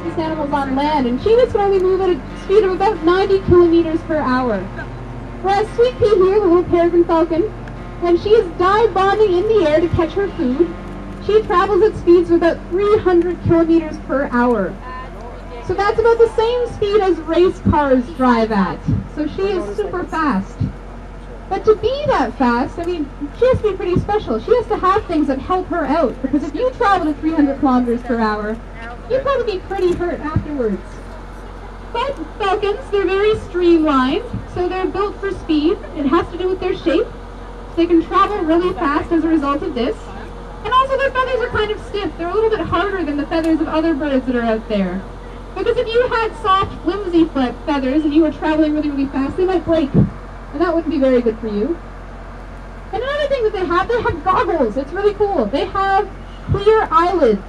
fastest animals on land, and cheetahs can only move at a speed of about 90 kilometers per hour. Whereas Sweet Pea here, the little peregrine falcon, when she is dive bombing in the air to catch her food, she travels at speeds of about 300 kilometers per hour. So that's about the same speed as race cars drive at. So she is super fast. But to be that fast, I mean, she has to be pretty special. She has to have things that help her out. Because if you travel at 300 kilometers per hour, you'd probably be pretty hurt afterwards. But falcons, they're very streamlined, so they're built for speed. It has to do with their shape. So they can travel really fast as a result of this. And also their feathers are kind of stiff. They're a little bit harder than the feathers of other birds that are out there. Because if you had soft, flimsy feathers and you were traveling really, really fast, they might break. And that wouldn't be very good for you. And another thing that they have goggles. It's really cool. They have clear eyelids.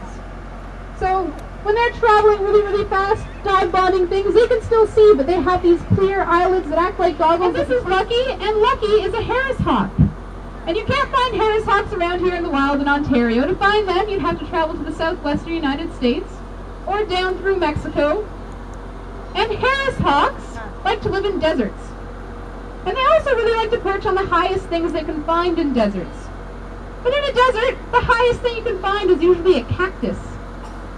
So when they're traveling really, really fast, dive bombing things, they can still see, but they have these clear eyelids that act like goggles. And this is Lucky, and Lucky is a Harris hawk. And you can't find Harris hawks around here in the wild in Ontario. To find them, you'd have to travel to the southwestern United States or down through Mexico. And Harris hawks like to live in deserts. And they also really like to perch on the highest things they can find in deserts. But in a desert, the highest thing you can find is usually a cactus.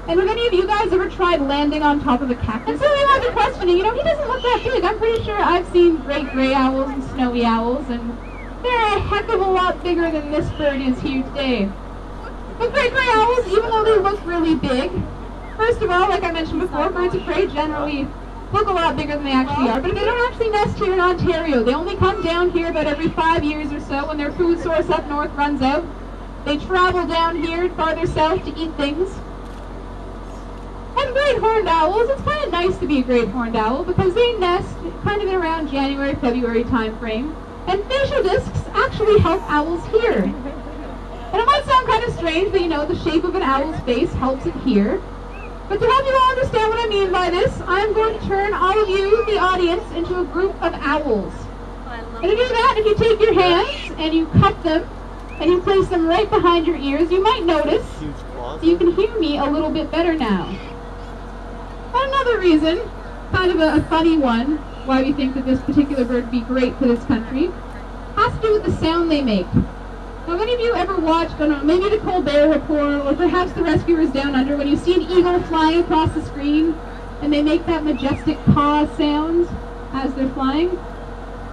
And have any of you guys ever tried landing on top of a cactus? And so you might be questioning, he doesn't look that big. I'm pretty sure I've seen great gray owls and snowy owls, and they're a heck of a lot bigger than this bird is here today. But great gray owls, even though they look really big, first of all, like I mentioned before, birds of prey generally look a lot bigger than they actually are, but they don't actually nest here in Ontario. They only come down here about every 5 years or so when their food source up north runs out. They travel down here farther south to eat things. And great horned owls, it's kind of nice to be a great horned owl because they nest kind of in around January, February time frame. And facial discs actually help owls hear. And it might sound kind of strange, but the shape of an owl's face helps it hear. But to help you all understand what I mean by this, I'm going to turn all of you, the audience, into a group of owls. And to do that, if you take your hands and you cup them and you place them right behind your ears, you might notice that you can hear me a little bit better now. And another reason, kind of a funny one, why we think that this particular bird would be great for this country, has to do with the sound they make. Now, have any of you ever watched, I don't know, maybe the Colbert Report, or perhaps The Rescuers Down Under, when you see an eagle flying across the screen, and they make that majestic caw sound as they're flying?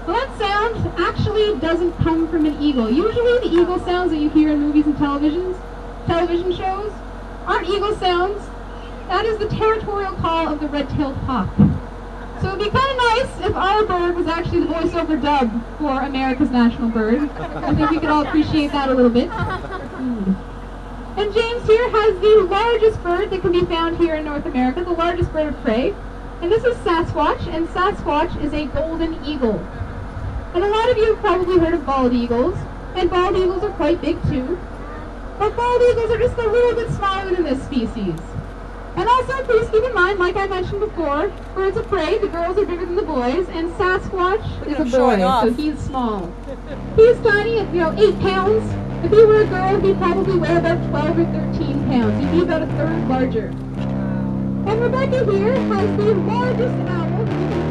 Well, that sound actually doesn't come from an eagle. Usually the eagle sounds that you hear in movies and television shows aren't eagle sounds. That is the territorial call of the red-tailed hawk. So it would be kind of nice if our bird was actually the voiceover dub for America's national bird. I think we could all appreciate that a little bit. And James here has the largest bird that can be found here in North America, the largest bird of prey. And this is Sasquatch, and Sasquatch is a golden eagle. And a lot of you have probably heard of bald eagles, and bald eagles are quite big too. But bald eagles are just a little bit smaller than this species. And also, please keep in mind, like I mentioned before, birds of prey, the girls are bigger than the boys, and Sasquatch is a boy, so he's small. He's tiny at, 8 pounds. If he were a girl, he'd probably weigh about 12 or 13 pounds. He'd be about a third larger. And Rebecca here has the largest owl that you can